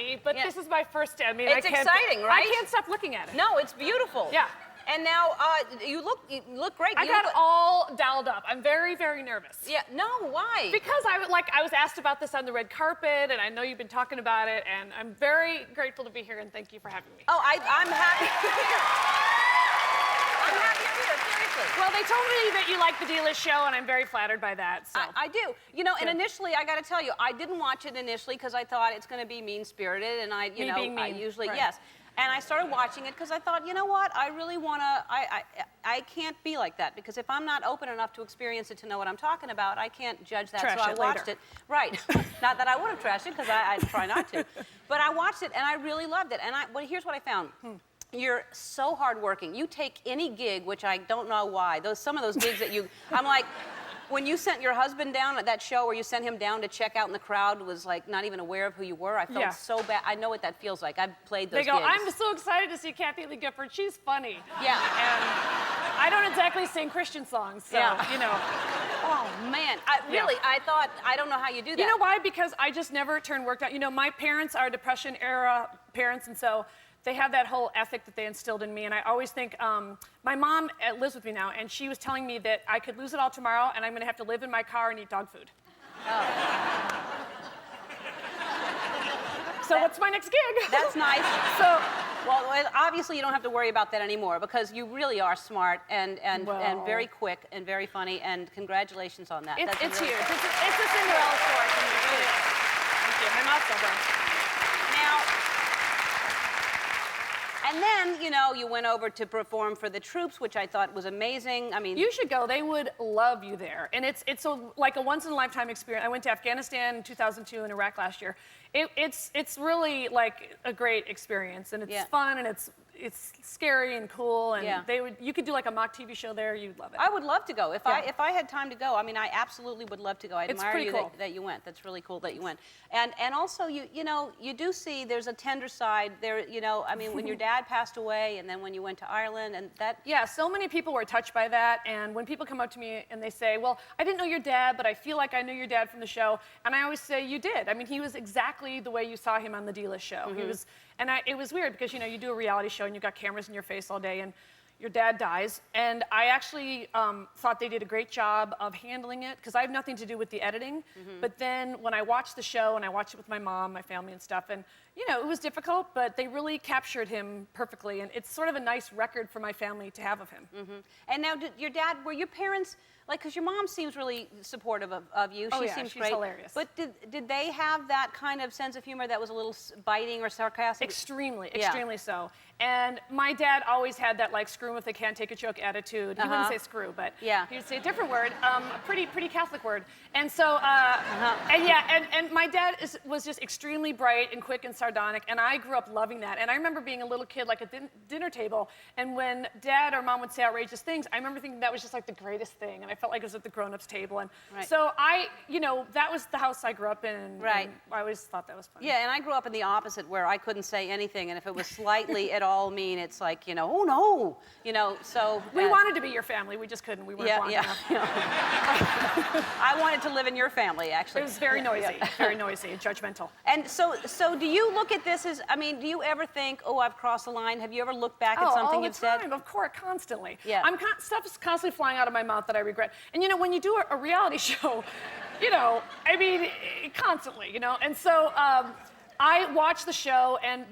me, but this is my first day. I mean, it's exciting, right? I can't stop looking at it. No, it's beautiful. Yeah. And now you look great. I got all dialed up. I'm very, very nervous. Yeah. No, why? Because I was asked about this on the red carpet, and I know you've been talking about it, and I'm very grateful to be here, and thank you for having me. Oh, I'm happy to be here. I'm happy to be here, seriously. Well, they told me that you like the Dealish show, and I'm very flattered by that. So. I do. You know, and initially, I got to tell you, I didn't watch it initially because I thought it's going to be mean-spirited, and I usually, yes. And I started watching it because I thought, you know what, I really want to, I can't be like that, because if I'm not open enough to experience it to know what I'm talking about, I can't judge that. Trash so I watched it. Right. Not that I would have trashed it, because I try not to. But I watched it, and I really loved it. And here's what I found. You're so hardworking. You take any gig, which I don't know why. Some of those gigs that I'm like, when you sent your husband down at that show where you sent him down to check out in the crowd, was like not even aware of who you were, I felt so bad. I know what that feels like. I've played those gigs. I'm so excited to see Kathy Griffin. She's funny. Yeah. And I don't exactly sing Christian songs, so, you know. Oh, man. I thought, I don't know how you do that. You know why? Because I just never turned work down. You know, my parents are Depression-era parents, and so they have that whole ethic that they instilled in me, and I always think, my mom lives with me now, and she was telling me that I could lose it all tomorrow, and I'm going to have to live in my car and eat dog food. Oh. So what's my next gig? That's nice. So, well, obviously you don't have to worry about that anymore, because you really are smart and very quick and very funny, and congratulations on that. It's huge. It's a Cinderella story for me. It really is. Thank you. My mouth's open. And then, you know, you went over to perform for the troops, which I thought was amazing. I mean, you should go. They would love you there. And it's like a once-in-a-lifetime experience. I went to Afghanistan in 2002 and Iraq last year. It's really like a great experience, and it's fun, and it's scary and cool, and you could do like a mock TV show there. You'd love it. I would love to go if I had time to go. I mean, I absolutely would love to go. I admire you that you went. That's really cool that you went. And also you know, you do see there's a tender side there. You know, I mean, when your dad passed away, and then when you went to Ireland, and that. Yeah, so many people were touched by that, and when people come up to me and they say, well, I didn't know your dad, but I feel like I knew your dad from the show, and I always say, you did. I mean, he was exactly the way you saw him on the Dealish show. He was, and it was weird because, you know, you do a reality show and you've got cameras in your face all day, and your dad dies. And I actually thought they did a great job of handling it, because I have nothing to do with the editing. But then when I watched the show, and I watched it with my mom, my family and stuff, and you know, it was difficult, but they really captured him perfectly, and it's sort of a nice record for my family to have of him. And now, your dad, were your parents, like, because your mom seems really supportive of you. Oh, she yeah, seems she's great. hilarious. But did they have that kind of sense of humor that was a little biting or sarcastic? Extremely, extremely so. And my dad always had that, like, screw 'em if they can't take a joke attitude. He wouldn't say screw, but he would say a different word, a pretty Catholic word. And so, and my dad was just extremely bright and quick and sardonic, and I grew up loving that. And I remember being a little kid, like at the dinner table, and when Dad or Mom would say outrageous things, I remember thinking that was just like the greatest thing, and I felt like it was at the grown-ups table. And so you know, that was the house I grew up in, and I always thought that was fun. Yeah, and I grew up in the opposite, where I couldn't say anything, and if it was slightly at all mean, it's like, you know, oh no, you know, so. We wanted to be your family, we just couldn't, we weren't blonde enough. I wanted to live in your family, actually. It was very noisy, very noisy and judgmental. And so do you look at this as, I mean, do you ever think, oh, I've crossed the line? Have you ever looked back at something you've said? All the time, of course, constantly. Yeah. Stuff is constantly flying out of my mouth that I regret. And you know, when you do a reality show, you know, I mean, constantly, you know, and so I watch the show, and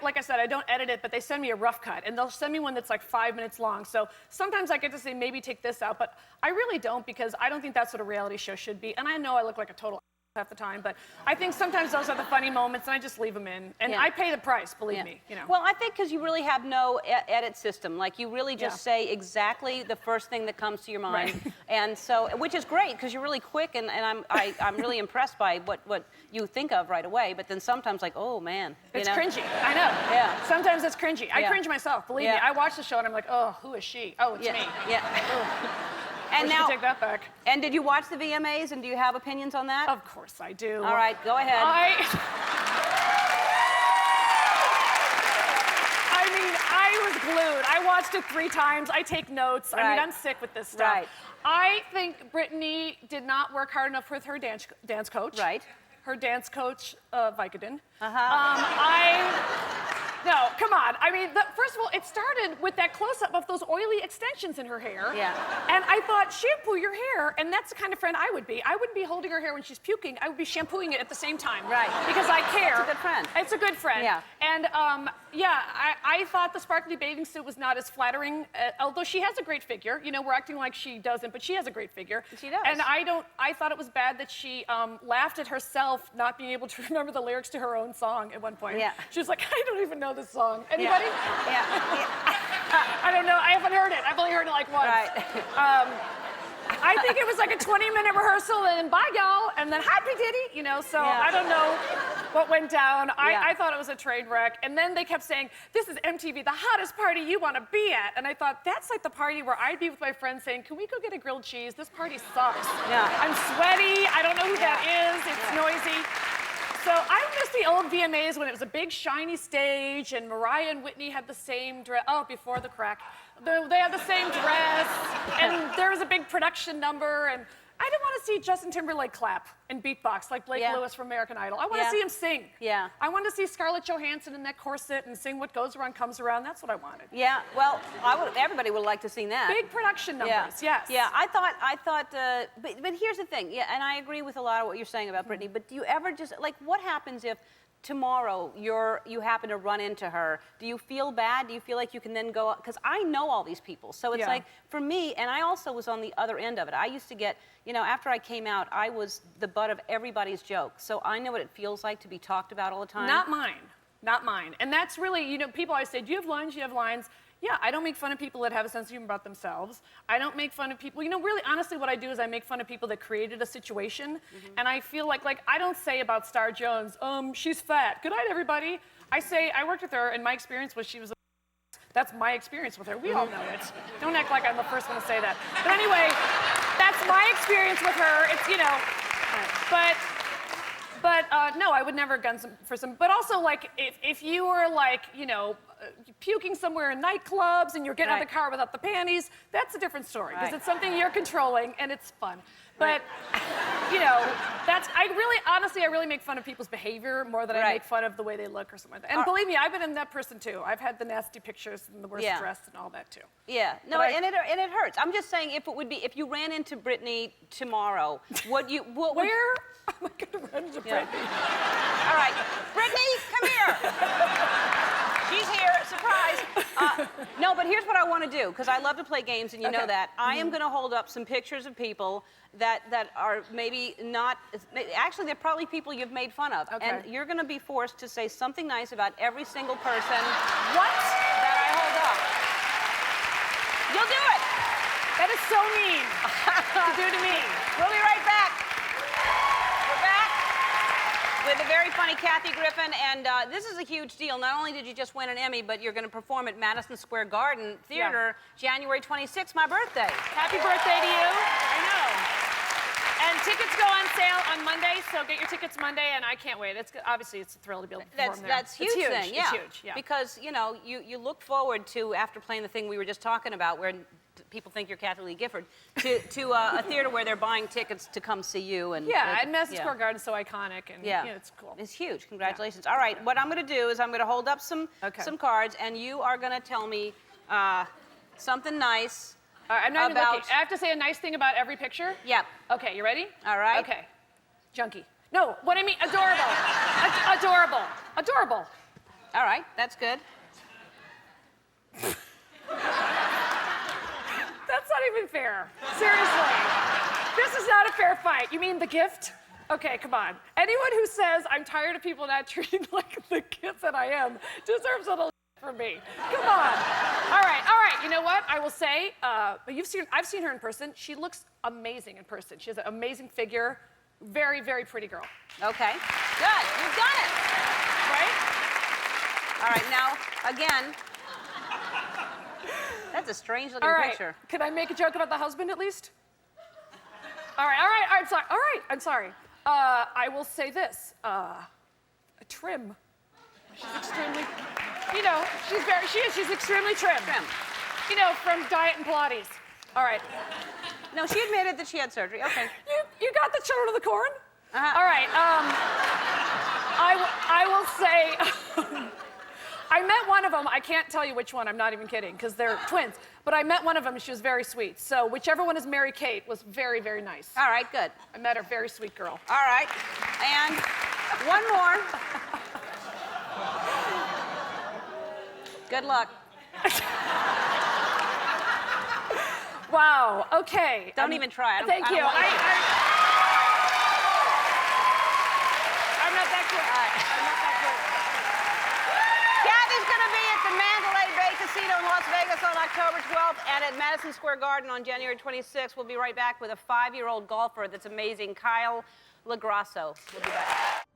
like I said, I don't edit it, but they send me a rough cut, and they'll send me one that's like 5 minutes long. So sometimes I get to say, maybe take this out, but I really don't, because I don't think that's what a reality show should be. And I know I look like a total half the time, but I think sometimes those are the funny moments, and I just leave them in. And I pay the price, believe me, you know. Well, I think because you really have no edit system. Like, you really just say exactly the first thing that comes to your mind. And so, which is great, because you're really quick, and I'm really impressed by what you think of right away. But then sometimes, like, oh, man. It's cringy. I know. Yeah. Sometimes it's cringy. I cringe myself, believe me. I watch the show, and I'm like, oh, who is she? Oh, it's me. Yeah. And now, take that back. And did you watch the VMAs, and do you have opinions on that? Of course I do. All right, go ahead. I mean, I was glued. I watched it 3 times. I take notes. I mean, I'm sick with this stuff. I think Brittany did not work hard enough with her dance coach. her dance coach, Vicodin. No, come on. I mean, first of all, it started with that close-up of those oily extensions in her hair. Yeah. And I thought, shampoo your hair, and that's the kind of friend I would be. I wouldn't be holding her hair when she's puking. I would be shampooing it at the same time. Right. Because I care. It's a good friend. It's a good friend. Yeah. And yeah, I thought the sparkly bathing suit was not as flattering, although she has a great figure. You know, we're acting like she doesn't, but she has a great figure. She does. And I thought it was bad that she laughed at herself not being able to remember the lyrics to her own song at one point. Yeah. She was like, I don't even know this song. Anybody? Yeah. I don't know. I haven't heard it. I've only heard it like once. Right. I think it was like a 20-minute rehearsal, and bye, y'all, and then happy diddy, you know, so Yeah. I don't know what went down. Yeah. I thought it was a train wreck, and then they kept saying, this is MTV, the hottest party you want to be at, and I thought, that's like the party where I'd be with my friends saying, can we go get a grilled cheese? This party sucks. Yeah. I'm sweaty, I don't know who that is, it's noisy. So I miss the old VMAs when it was a big shiny stage and Mariah and Whitney had the same dress. Oh, before the crack. They had the same dress and there was a big production number, and I didn't want to see Justin Timberlake clap and beatbox like Blake Lewis from American Idol. I want to see him sing. Yeah. I want to see Scarlett Johansson in that corset and sing What Goes Around Comes Around. That's what I wanted. Yeah, well, everybody would like to see that. Big production numbers, yes. Yeah, I thought, but here's the thing, yeah, and I agree with a lot of what you're saying about Britney, but do you ever just, like, what happens if tomorrow you happen to run into her? Do you feel bad? Do you feel like you can then go, because I know all these people, so it's like, for me, and I also was on the other end of it. I used to get, you know, after I came out, I was the butt of everybody's jokes, so I know what it feels like to be talked about all the time. Not mine. Not mine. And that's really, you know, people always say, do you have lines? Do you have lines? Yeah, I don't make fun of people that have a sense of humor about themselves. I don't make fun of people, you know, really honestly what I do is I make fun of people that created a situation. And I feel like I don't say about Star Jones, she's fat. Good night, everybody. I say, I worked with her and my experience was she was a That's my experience with her. We all know it. Don't act like I'm the first one to say that. But anyway, that's my experience with her. It's, you know, but no, I would never gun for some. But also, like, if you were, like, you know, puking somewhere in nightclubs and you're getting out of the car without the panties, that's a different story. Because it's something you're controlling and it's fun. But, you know, honestly, I really make fun of people's behavior more than I make fun of the way they look or something like that. And believe me, I've been in that person too. I've had the nasty pictures and the worst dress and all that too. Yeah, no, and it hurts. I'm just saying, if you ran into Britney tomorrow, what would... Where am I going to run into Britney? All right, Britney, come here. She's here, surprise. No, but here's what I want to do, because I love to play games, and you know that. I am going to hold up some pictures of people that are maybe not, actually they're probably people you've made fun of. And you're going to be forced to say something nice about every single person that I hold up. You'll do it. That is so mean to do to me. We'll be right back. We're back with the very funny Kathy Griffin, and this is a huge deal. Not only did you just win an Emmy, but you're going to perform at Madison Square Garden Theater January 26th, my birthday. Happy birthday to you. I know. And tickets go on sale on Monday, so get your tickets Monday, and I can't wait. Obviously, it's a thrill to be able to perform there. That's huge. It's huge. Thing, yeah. It's huge, yeah. Because, you know, you look forward to, after playing the thing we were just talking about, where people think you're Kathy Lee Gifford, to a theater where they're buying tickets to come see you. And and Madison Square Garden's so iconic, and you know, it's cool. It's huge. Congratulations. All right, what I'm going to do is I'm going to hold up some cards, and you are going to tell me something nice. I'm not even looking. I have to say a nice thing about every picture? Yep. Okay, you ready? All right. Okay. Junkie. No, what I mean, adorable. Adorable. Adorable. All right, that's good. That's not even fair. Seriously. This is not a fair fight. You mean the gift? Okay, come on. Anyone who says I'm tired of people not treating like the kids that I am deserves a little from me. Come on. All right. You know what? I will say, I've seen her in person. She looks amazing in person. She has an amazing figure. Very, very pretty girl. Okay. Good. You've done it. Right? All right. Now, again, that's a strange looking picture. Can I make a joke about the husband at least? All right. I'm sorry. All right. I'm sorry. I will say this. A trim. She's extremely, you know, she's extremely trim. You know, from diet and Pilates. All right. No, she admitted that she had surgery. Okay. You got the children of the corn? All right. I will say, I met one of them. I can't tell you which one. I'm not even kidding, because they're twins. But I met one of them, and she was very sweet. So whichever one is Mary Kate was very, very nice. All right, good. I met her, very sweet girl. All right. And one more. Good luck. Wow. Okay. Don't even try. Thank you. I'm not that good. I'm not that good. Kathy's going to be at the Mandalay Bay Casino in Las Vegas on October 12th and at Madison Square Garden on January 26th. We'll be right back with a 5-year-old golfer that's amazing, Kyle LaGrasso. We'll be back.